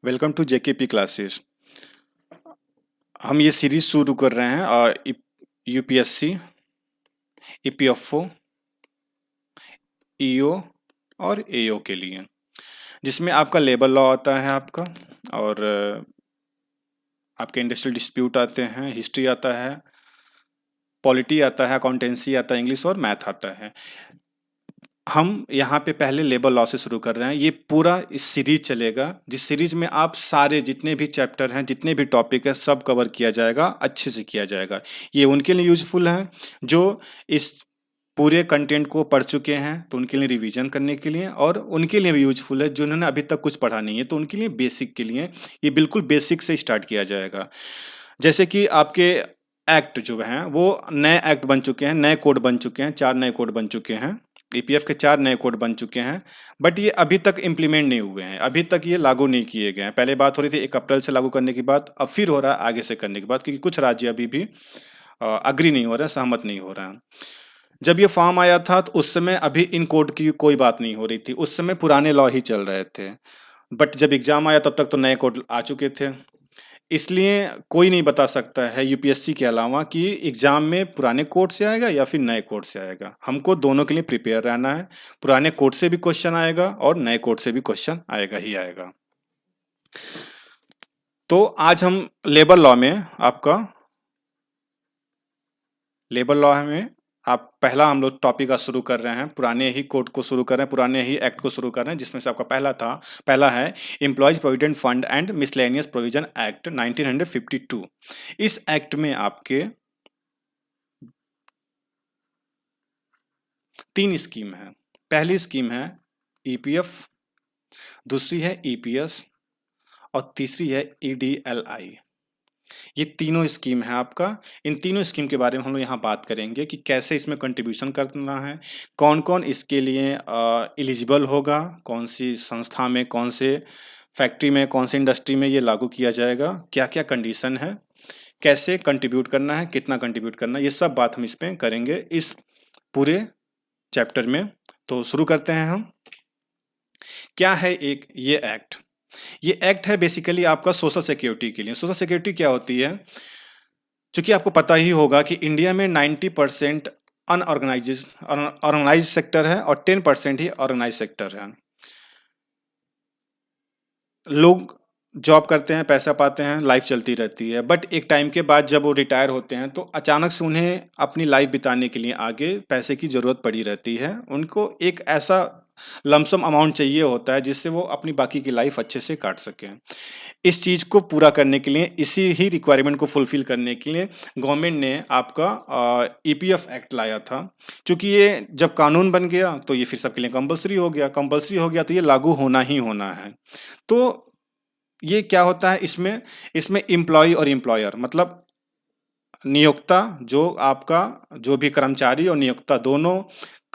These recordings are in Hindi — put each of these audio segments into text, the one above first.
Welcome to JKP classes. हम ये सीरीज शुरू कर रहे हैं और यूपीएससी, ईपीएफओ, ईओ और एओ के लिए, जिसमें आपका लेबर लॉ आता है आपका, और आपके इंडस्ट्रियल डिस्प्यूट आते हैं, हिस्ट्री आता है, पॉलिटी आता है, अकाउंटेंसी आता है, इंग्लिश और मैथ आता है। हम यहाँ पे पहले लेबर लॉ से शुरू कर रहे हैं। ये पूरा इस सीरीज चलेगा, जिस सीरीज में आप सारे जितने भी चैप्टर हैं, जितने भी टॉपिक है, सब कवर किया जाएगा, अच्छे से किया जाएगा। ये उनके लिए यूजफुल है जो इस पूरे कंटेंट को पढ़ चुके हैं, तो उनके लिए रिवीजन करने के लिए, और उनके लिए भी यूजफुल है जिन्होंने अभी तक कुछ पढ़ा नहीं है, तो उनके लिए बेसिक के लिए ये बिल्कुल बेसिक से स्टार्ट किया जाएगा। जैसे कि आपके एक्ट जो हैं वो नए एक्ट बन चुके हैं, नए कोड बन चुके हैं, 4 नए कोड बन चुके हैं। ईपीएफ के 4 नए कोड बन चुके हैं, बट ये अभी तक इम्प्लीमेंट नहीं हुए हैं, अभी तक ये लागू नहीं किए गए हैं। पहले बात हो रही थी 1 अप्रैल से लागू करने की बात, अब फिर हो रहा है आगे से करने की बात, क्योंकि कुछ राज्य अभी भी एग्री नहीं हो रहे हैं, सहमत नहीं हो रहे हैं। जब ये फॉर्म आया था तो उस समय अभी इन कोड की कोई बात नहीं हो रही थी, उस समय पुराने लॉ ही चल रहे थे। बट जब एग्जाम आया तब तक तो नए कोड आ चुके थे। इसलिए कोई नहीं बता सकता है यूपीएससी के अलावा कि एग्जाम में पुराने कोड से आएगा या फिर नए कोड से आएगा। हमको दोनों के लिए प्रिपेयर रहना है। पुराने कोड से भी क्वेश्चन आएगा और नए कोड से भी क्वेश्चन आएगा ही आएगा। तो आज हम लेबर लॉ में आपका लेबर लॉ में आप पहला हम लोग टॉपिक का शुरू कर रहे हैं, पुराने ही कोड को शुरू कर रहे हैं, पुराने ही एक्ट को शुरू कर रहे हैं, जिसमें से आपका पहला है employees provident fund and miscellaneous provision act 1952। इस एक्ट में आपके 3 स्कीम है। पहली स्कीम है ईपीएफ, दूसरी है ईपीएस और तीसरी है ईडीएलआई। ये तीनों स्कीम है आपका। इन तीनों स्कीम के बारे में हम लोग यहाँ बात करेंगे कि कैसे इसमें कंट्रीब्यूशन करना है, कौन-कौन इसके लिए एलिजिबल होगा, कौन सी संस्था में, कौन से फैक्ट्री में, कौन सी इंडस्ट्री में ये लागू किया जाएगा, क्या-क्या कंडीशन है, कैसे कंट्रीब्यूट करना है, कितना कंट्रीब्यूट करना है, ये सब बात हम इसमें करेंगे इस पूरे चैप्टर में। तो शुरू करते हैं हम। क्या है एक ये एक्ट? ये एक्ट है बेसिकली आपका सोशल सिक्योरिटी के लिए। सोशल सिक्योरिटी क्या होती है? चूँकि आपको पता ही होगा कि इंडिया में 90% ऑर्गेनाइज़ सेक्टर है और 10% ही ऑर्गेनाइज़ सेक्टर है। लोग जॉब करते हैं, पैसा पाते हैं, लाइफ चलती रहती है, बट एक टाइम के बाद जब वो रिटायर होते हैं तो अचानक से उन्हें अपनी लाइफ बिताने के लिए आगे पैसे की ज़रूरत पड़ी रहती है। उनको एक ऐसा लमसम अमाउंट चाहिए होता है जिससे वो अपनी बाकी की लाइफ अच्छे से काट सकें। इस चीज़ को पूरा करने के लिए, इसी ही रिक्वायरमेंट को फुलफ़िल करने के लिए गवर्नमेंट ने आपका ईपीएफ एक्ट लाया था। चूँकि ये जब कानून बन गया तो ये फिर सबके लिए कंपल्सरी हो गया तो ये लागू होना ही होना है। तो ये क्या होता है इसमें? इसमें एम्प्लॉयी और एम्प्लॉयर मतलब नियोक्ता, जो आपका जो भी कर्मचारी और नियोक्ता दोनों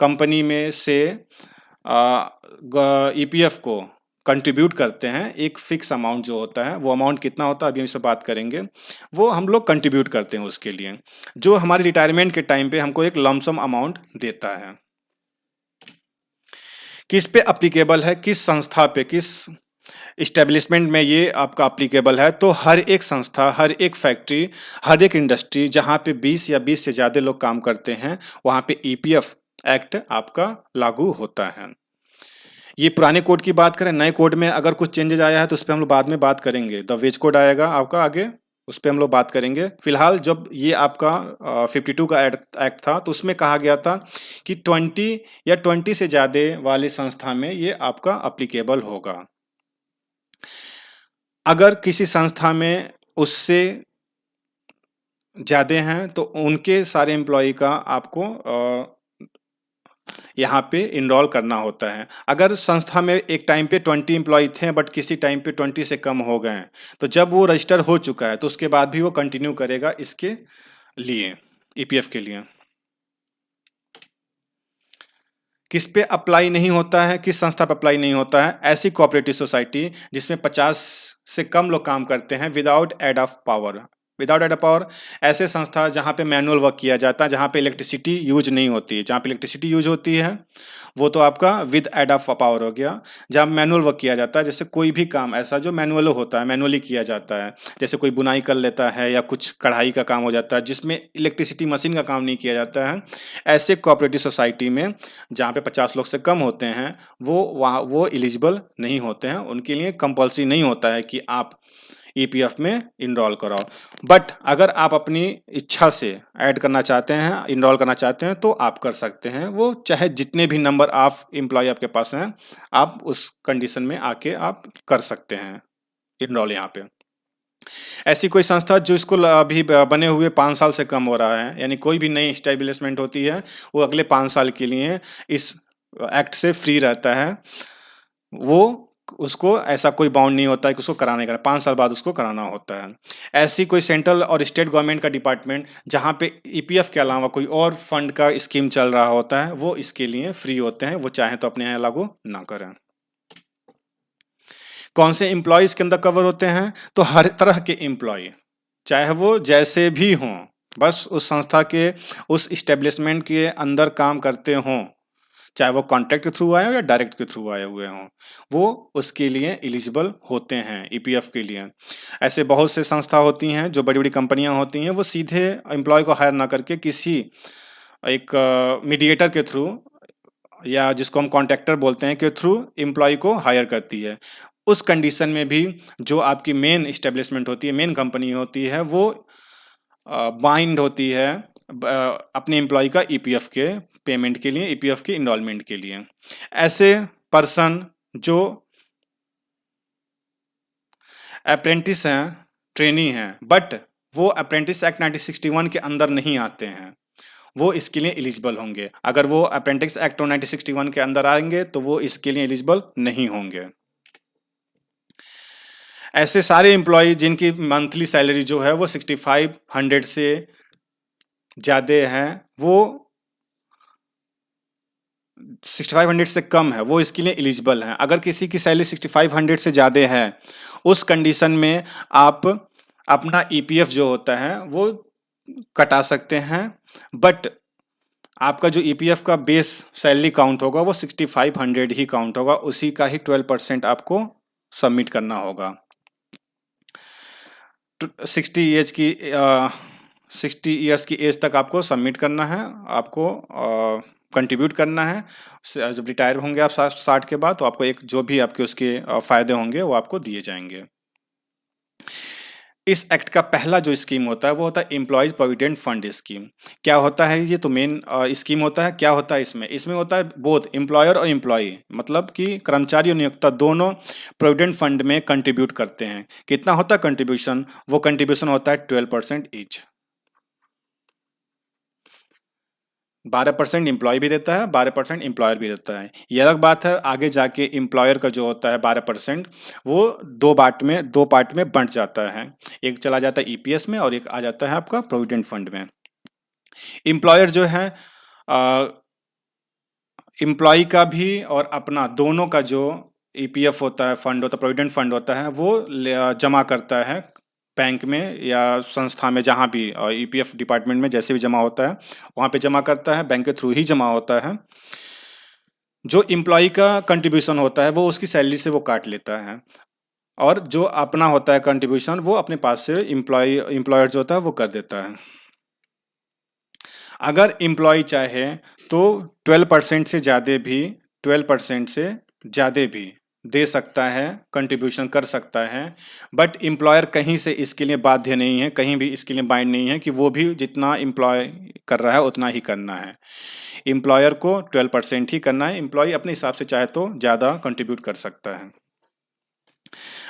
कंपनी में से ईपीएफ को कंट्रीब्यूट करते हैं। एक फिक्स अमाउंट जो होता है, वो अमाउंट कितना होता है अभी हम इस पे बात करेंगे। वो हम लोग कंट्रीब्यूट करते हैं उसके लिए, जो हमारे रिटायरमेंट के टाइम पे हमको एक लमसम अमाउंट देता है। किस पे एप्लीकेबल है, किस संस्था पे, किस एस्टेब्लिशमेंट में ये आपका एप्लीकेबल है? तो हर एक संस्था, हर एक फैक्ट्री, हर एक इंडस्ट्री जहाँ पे 20 या 20 से ज़्यादा लोग काम करते हैं, वहाँ पे ईपीएफ एक्ट आपका लागू होता है। ये पुराने कोड की बात करें, नए कोड में अगर कुछ चेंजेज आया है तो उस पे हम लोग बाद में बात करेंगे। द वेज कोड आएगा आपका आगे, उस पे हम लोग बात करेंगे। फिलहाल जब ये आपका 52 का एक्ट था तो उसमें कहा गया था कि 20 या 20 से ज़्यादा वाली संस्था में ये आपका एप्लीकेबल होगा। अगर किसी संस्था में उससे ज़्यादा हैं तो उनके सारे एम्प्लॉयी का आपको यहाँ पे इनरोल करना होता है। अगर संस्था में एक टाइम पे 20 एम्प्लॉयी थे बट किसी टाइम पे 20 से कम हो गए हैं, तो जब वो रजिस्टर हो चुका है तो उसके बाद भी वो कंटिन्यू करेगा इसके लिए, ईपीएफ के लिए। किस पे अप्लाई नहीं होता है, किस संस्था पे अप्लाई नहीं होता है? ऐसी कोऑपरेटिव सोसाइटी जिसमें 50 से कम लोग काम करते हैं without aid of power. Without एडा पावर ऐसे संस्था जहाँ पे मैनुअल वर्क किया जाता है, जहाँ पे इलेक्ट्रिसिटी यूज नहीं होती है। जहाँ पे इलेक्ट्रिसिटी यूज होती है वो तो आपका विद एडा पावर हो गया। जहाँ मैनुअल वर्क किया जाता है, जैसे कोई भी काम ऐसा जो मैनुअल होता है, मैनुअली किया जाता है, जैसे कोई बुनाई कर लेता है या कुछ कढ़ाई का काम हो जाता है जिसमें इलेक्ट्रिसिटी मशीन का काम नहीं किया जाता है, ऐसे कोऑपरेटिव सोसाइटी में जहाँ पे 50 लोग से कम होते हैं वो एलिजिबल नहीं होते हैं। उनके लिए कंपल्सरी नहीं होता है कि आप ईपीएफ में इनरोल कराओ। बट अगर आप अपनी इच्छा से ऐड करना चाहते हैं, इनरोल करना चाहते हैं, तो आप कर सकते हैं। वो चाहे जितने भी नंबर ऑफ एम्प्लॉय आपके पास हैं, आप उस कंडीशन में आके आप कर सकते हैं इनरोल यहाँ पे। ऐसी कोई संस्था जो इसको अभी बने हुए 5 साल से कम हो रहा है, यानी कोई भी नई एस्टेब्लिशमेंट होती है, वो अगले 5 साल के लिए इस एक्ट से फ्री रहता है। वो उसको ऐसा कोई बाउंड नहीं होता है कि उसको कराना ही कराना, 5 साल बाद उसको कराना होता है। ऐसी कोई सेंट्रल और स्टेट गवर्नमेंट का डिपार्टमेंट जहाँ पे ईपीएफ के अलावा कोई और फंड का स्कीम चल रहा होता है, वो इसके लिए फ्री होते हैं। वो चाहें तो अपने यहाँ लागू ना करें। कौन से एम्प्लॉय इसके अंदर कवर होते हैं? तो हर तरह के एम्प्लॉय, चाहे वो जैसे भी हों, बस उस संस्था के, उस एस्टेब्लिशमेंट के अंदर काम करते हों, चाहे वो कॉन्ट्रैक्ट के थ्रू आए हो या डायरेक्ट के थ्रू आए हुए हों, वो उसके लिए एलिजिबल होते हैं ईपीएफ के लिए। ऐसे बहुत से संस्था होती हैं, जो बड़ी-बड़ी कंपनियां होती हैं, वो सीधे एम्प्लॉय को हायर ना करके किसी एक मीडिएटर के थ्रू या जिसको हम कॉन्ट्रैक्टर बोलते हैं, के थ्रू एम्प्लॉय को हायर करती है। उस कंडीशन में भी जो आपकी मेन एस्टेब्लिशमेंट होती है, मेन कंपनी होती है, वो बाइंड होती है अपने एम्प्लॉय का ईपीएफ के पेमेंट के लिए, ईपीएफ के इनरोलमेंट के लिए। ऐसे पर्सन जो अप्रेंटिस हैं, ट्रेनी हैं, बट वो अप्रेंटिस एक्ट 1961 के अंदर नहीं आते हैं, वो इसके लिए एलिजिबल होंगे। अगर वो अप्रेंटिस एक्ट 1961 के अंदर आएंगे तो वो इसके लिए एलिजिबल नहीं होंगे। ऐसे सारे एम्प्लॉय जिनकी मंथली सैलरी जो है वो 6500 से ज़्यादा है, वो 6500 से कम है, वो इसके लिए एलिजिबल हैं। अगर किसी की सैलरी 6500 से ज़्यादा है, उस कंडीशन में आप अपना ईपीएफ जो होता है वो कटा सकते हैं। बट आपका जो ईपीएफ का बेस सैलरी काउंट होगा वो 6500 ही काउंट होगा, उसी का ही 12% आपको सबमिट करना होगा। 60 एज की 60 ईयर्स की एज तक आपको सबमिट करना है, आपको कंट्रीब्यूट करना है। जब रिटायर होंगे आप 60 के बाद, तो आपको एक जो भी आपके उसके फ़ायदे होंगे वो आपको दिए जाएंगे। इस एक्ट का पहला जो स्कीम होता है वो होता है एम्प्लॉयज प्रोविडेंट फंड स्कीम। क्या होता है ये? तो मेन स्कीम होता है। क्या होता है इसमें? इसमें होता है बोथ एम्प्लॉयर और एम्प्लॉई, मतलब कि कर्मचारी और नियोक्ता दोनों प्रोविडेंट फंड में कंट्रीब्यूट करते हैं। कितना होता है कंट्रीब्यूशन? वो कंट्रीब्यूशन होता है 12% ईच। 12% एम्प्लॉय भी देता है, 12% एम्प्लॉयर भी देता है। ये अलग बात है, आगे जाके एम्प्लॉयर का जो होता है 12% वो दो पार्ट में बंट जाता है। एक चला जाता है ईपीएस में और एक आ जाता है आपका प्रोविडेंट फंड में। एम्प्लॉयर जो है एम्प्लॉय का भी और अपना दोनों का जो ईपीएफ होता है, फंड होता है, प्रोविडेंट फंड होता है, वो जमा करता है बैंक में या संस्था में, जहाँ भी ईपीएफ डिपार्टमेंट में जैसे भी जमा होता है वहाँ पे जमा करता है, बैंक के थ्रू ही जमा होता है। जो एम्प्लॉय का कंट्रीब्यूशन होता है वो उसकी सैलरी से वो काट लेता है, और जो अपना होता है कंट्रीब्यूशन वो अपने पास से एम्प्लॉयर जो होता है वो कर देता है। अगर एम्प्लॉय चाहे तो 12% से ज़्यादा भी 12% से ज़्यादा भी दे सकता है, कंट्रीब्यूशन कर सकता है। बट एम्प्लॉयर कहीं से इसके लिए बाध्य नहीं है, कहीं भी इसके लिए बाइंड नहीं है कि वो भी जितना एम्प्लॉय कर रहा है उतना ही करना है। एम्प्लॉयर को 12% ही करना है, एम्प्लॉय अपने हिसाब से चाहे तो ज़्यादा कंट्रीब्यूट कर सकता है।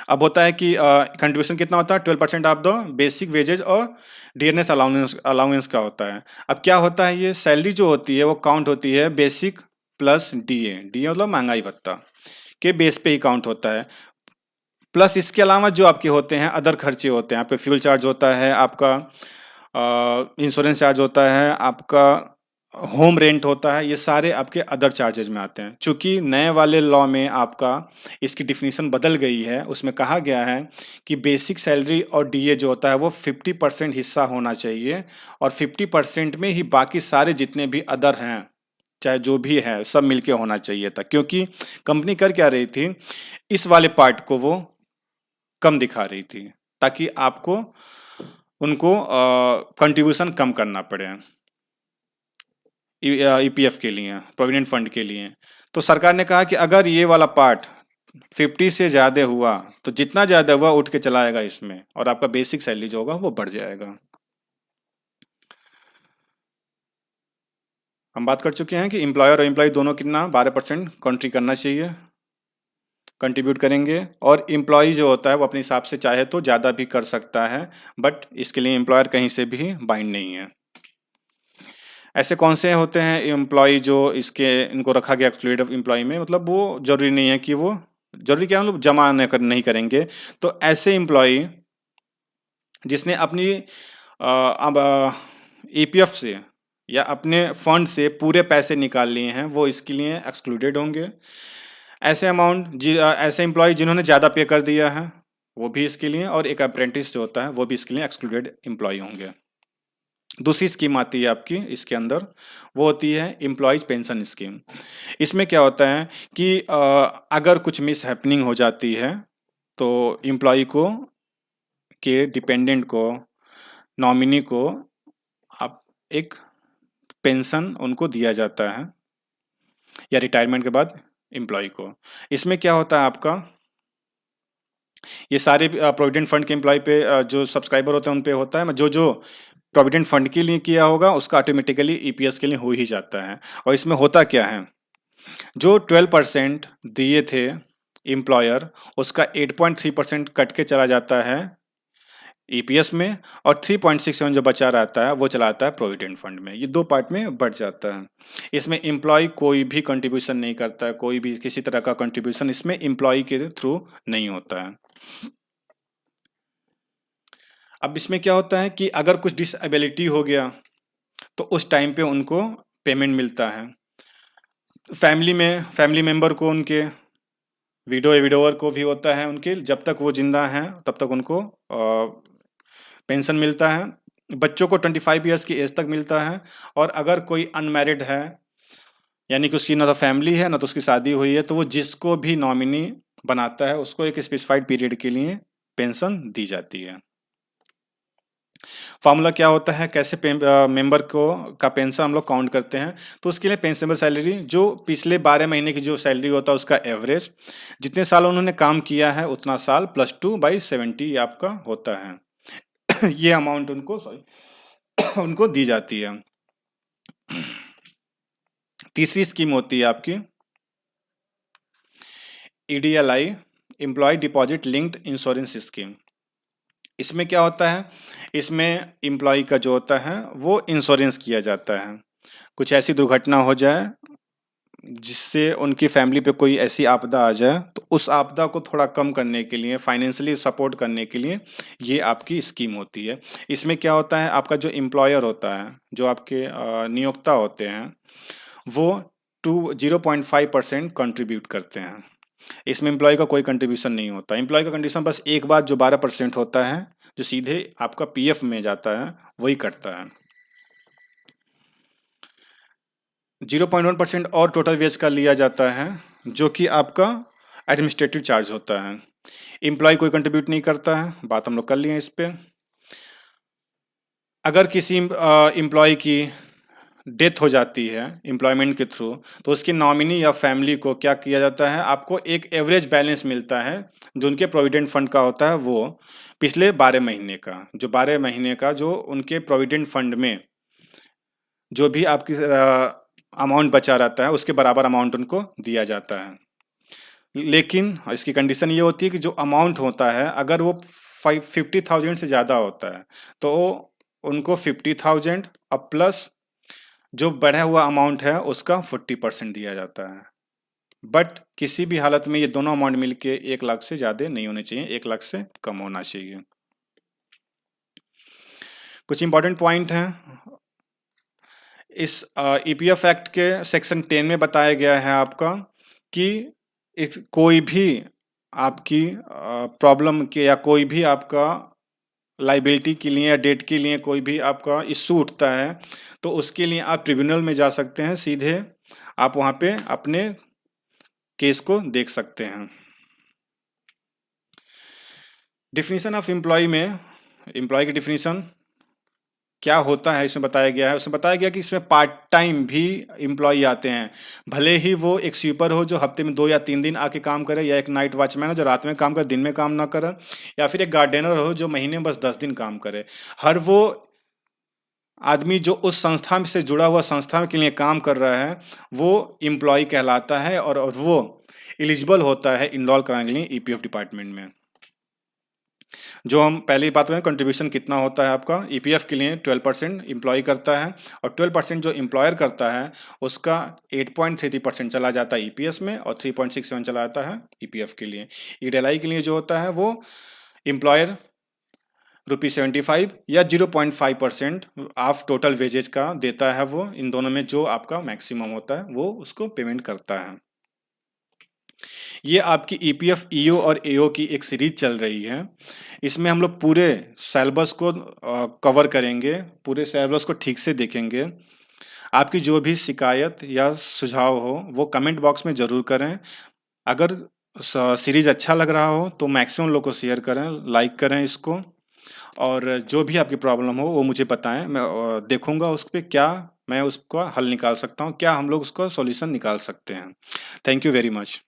अब होता है कि कंट्रीब्यूशन कितना होता है? 12% ऑफ द बेसिक वेजेज और डियरनेस अलाउंस अलाउंस का होता है। अब क्या होता है, ये सैलरी जो होती है वो काउंट होती है बेसिक प्लस डीए, डीए मतलब महंगाई भत्ता के बेस पे ही काउंट होता है। प्लस इसके अलावा जो आपके होते हैं अदर खर्चे होते हैं, आपके फ्यूल चार्ज होता है, आपका इंश्योरेंस चार्ज होता है, आपका होम रेंट होता है, ये सारे आपके अदर चार्जेज में आते हैं। चूंकि नए वाले लॉ में आपका इसकी डिफिनीशन बदल गई है, उसमें कहा गया है कि बेसिक सैलरी और डीए जो होता है वो 50% हिस्सा होना चाहिए, और 50% में ही बाकी सारे जितने भी अदर हैं, चाहे जो भी है, सब मिलके होना चाहिए था। क्योंकि कंपनी कर क्या रही थी, इस वाले पार्ट को वो कम दिखा रही थी, ताकि आपको उनको कंट्रीब्यूशन कम करना पड़े ईपीएफ के लिए, प्रोविडेंट फंड के लिए। तो सरकार ने कहा कि अगर ये वाला पार्ट 50 से ज़्यादा हुआ तो जितना ज़्यादा हुआ उठ के चला आएगा इसमें, और आपका बेसिक सैलरी जो होगा वो बढ़ जाएगा। हम बात कर चुके हैं कि एम्प्लॉयर और एम्प्लॉय दोनों कितना 12% कंट्री करना चाहिए, कंट्रीब्यूट करेंगे। और एम्प्लॉय जो होता है वो अपने हिसाब से चाहे तो ज़्यादा भी कर सकता है, बट इसके लिए एम्प्लॉयर कहीं से भी बाइंड नहीं है। ऐसे कौन से होते हैं एम्प्लॉय जो इसके इनको रखा गया एक्सक्लूडेड एम्प्लॉय में, मतलब वो जरूरी नहीं है कि वो, जरूरी क्या मतलब जमा नहीं करेंगे। तो ऐसे एम्प्लॉय जिसने अपनी अब ईपीएफ से या अपने फंड से पूरे पैसे निकाल लिए हैं, वो इसके लिए एक्सक्लूडेड होंगे। ऐसे एम्प्लॉय जिन्होंने ज़्यादा पे कर दिया है वो भी इसके लिए, और एक अप्रेंटिस जो होता है वो भी इसके लिए एक्सक्लूडेड एम्प्लॉय होंगे। दूसरी स्कीम आती है आपकी इसके अंदर, वो होती है एम्प्लॉयज़ पेंशन स्कीम। इसमें क्या होता है कि अगर कुछ मिस हैपनिंग हो जाती है तो एम्प्लॉय को, के डिपेंडेंट को, नॉमिनी को आप एक पेंशन उनको दिया जाता है, या रिटायरमेंट के बाद एम्प्लॉय को। इसमें क्या होता है आपका, ये सारे प्रोविडेंट फंड के एम्प्लॉय पे जो सब्सक्राइबर होते हैं उन पे होता है, जो जो प्रोविडेंट फंड के लिए किया होगा उसका ऑटोमेटिकली ईपीएस के लिए हो ही जाता है। और इसमें होता क्या है, जो 12% दिए थे एम्प्लॉयर, उसका 8.3% कट के चला जाता है ईपीएस में, और 3.67 जो बचा रहता है वो चला आता है प्रोविडेंट फंड में। ये दो पार्ट में बढ़ जाता है। इसमें एम्प्लॉय कोई भी कंट्रीब्यूशन नहीं करता है, कोई भी किसी तरह का कंट्रीब्यूशन इसमें एम्प्लॉय के थ्रू नहीं होता है। अब इसमें क्या होता है कि अगर कुछ डिसेबिलिटी हो गया तो उस टाइम पे उनको पेमेंट मिलता है। फैमिली मेंबर को, उनके विडोवर को भी होता है, उनके जब तक वो जिंदा हैं तब तक उनको पेंशन मिलता है। बच्चों को 25 ईयर्स की एज तक मिलता है। और अगर कोई अनमैरिड है, यानी कि उसकी ना तो फैमिली है ना तो उसकी शादी हुई है, तो वो जिसको भी नॉमिनी बनाता है उसको एक स्पेसिफाइड पीरियड के लिए पेंशन दी जाती है। फॉर्मूला क्या होता है, कैसे मेंबर को का पेंशन हम लोग काउंट करते हैं, तो उसके लिए पेंशनेबल सैलरी जो पिछले 12 महीने की जो सैलरी होता है उसका एवरेज, जितने साल उन्होंने काम किया है उतना साल +2/70 आपका होता है। ये अमाउंट उनको, सॉरी, उनको दी जाती है। तीसरी स्कीम होती है आपकी EDLI, employ deposit linked insurance scheme. इसमें क्या होता है, इसमें एम्प्लॉय का जो होता है वो इंश्योरेंस किया जाता है। कुछ ऐसी दुर्घटना हो जाए जिससे उनकी फैमिली पे कोई ऐसी आपदा आ जाए, तो उस आपदा को थोड़ा कम करने के लिए, फाइनेंशियली सपोर्ट करने के लिए ये आपकी स्कीम होती है। इसमें क्या होता है, आपका जो एम्प्लॉयर होता है, जो आपके नियोक्ता होते हैं, वो 0.5% कंट्रीब्यूट करते हैं। इसमें एम्प्लॉय का कोई कंट्रीब्यूशन नहीं होता। एम्प्लॉय का कंट्रीब्यूशन बस एक बार जो 12% होता है, जो सीधे आपका पीएफ में जाता है, वही कटता है। 0.1% और टोटल वेज का लिया जाता है, जो कि आपका एडमिनिस्ट्रेटिव चार्ज होता है। एम्प्लॉय कोई कंट्रीब्यूट नहीं करता है, बात हम लोग कर लिए हैं इस पे। अगर किसी एम्प्लॉय की डेथ हो जाती है एम्प्लॉयमेंट के थ्रू, तो उसकी नॉमिनी या फैमिली को क्या किया जाता है, आपको एक एवरेज बैलेंस मिलता है जो उनके प्रोविडेंट फंड का होता है, वो पिछले 12 महीने का, जो 12 महीने का जो उनके प्रोविडेंट फंड में जो भी आपकी अमाउंट बचा रहता है उसके बराबर अमाउंट उनको दिया जाता है। लेकिन इसकी कंडीशन ये होती है कि जो अमाउंट होता है अगर वो 50,000 से ज़्यादा होता है तो उनको 50,000 अब प्लस जो बढ़ा हुआ अमाउंट है उसका 40% दिया जाता है। बट किसी भी हालत में ये दोनों अमाउंट मिलके 1 लाख से ज़्यादा नहीं होने चाहिए, 1 लाख से कम होना चाहिए। कुछ इंपॉर्टेंट पॉइंट हैं इस ईपीएफ एक्ट के सेक्शन 10 में बताया गया है आपका कि कोई भी आपकी प्रॉब्लम के या कोई भी आपका लाइबिलिटी के लिए या डेट के लिए कोई भी आपका इश्यू उठता है, तो उसके लिए आप ट्रिब्यूनल में जा सकते हैं, सीधे आप वहाँ पे अपने केस को देख सकते हैं। डिफिनीशन ऑफ एम्प्लॉय में एम्प्लॉय की डिफिनीशन क्या होता है इसमें बताया गया है। उसमें बताया गया कि इसमें पार्ट टाइम भी एम्प्लॉय आते हैं, भले ही वो एक स्वीपर हो जो हफ्ते में 2 या 3 दिन आके काम करे, या एक नाइट वॉचमैन हो जो रात में काम करे, दिन में काम ना करे, या फिर एक गार्डनर हो जो महीने में बस 10 दिन काम करे। हर वो आदमी जो उस संस्था से जुड़ा हुआ संस्था के लिए काम कर रहा है, वो एम्प्लॉय कहलाता है और वो एलिजिबल होता है इनरोल कराने के लिए ईपीएफ डिपार्टमेंट में। जो हम पहले ही बात करें, कंट्रीब्यूशन कितना होता है आपका ईपीएफ के लिए 12% एम्प्लॉय करता है, और 12% जो एम्प्लॉयर करता है उसका 8.33% चला जाता है ईपीएस में, और 3.67 चला जाता है ईपीएफ के लिए। ईडीएलआई के लिए जो होता है वो एम्प्लॉयर ₹75 या 0.5% ऑफ टोटल वेजेज का देता है, वो इन दोनों में जो आपका मैक्सिमम होता है वो उसको पेमेंट करता है। ये आपकी ईपीएफ ईओ और एओ की एक सीरीज चल रही है। इसमें हम लोग पूरे सिलेबस को कवर करेंगे, पूरे सिलेबस को ठीक से देखेंगे। आपकी जो भी शिकायत या सुझाव हो वो कमेंट बॉक्स में ज़रूर करें। अगर सीरीज अच्छा लग रहा हो तो मैक्सिमम लोग को शेयर करें, लाइक करें इसको, और जो भी आपकी प्रॉब्लम हो वो मुझे बताएं। मैं देखूंगा उस पे क्या मैं उसका हल निकाल सकता हूँ, क्या हम लोग उसका सॉल्यूशन निकाल सकते हैं। Thank you very much.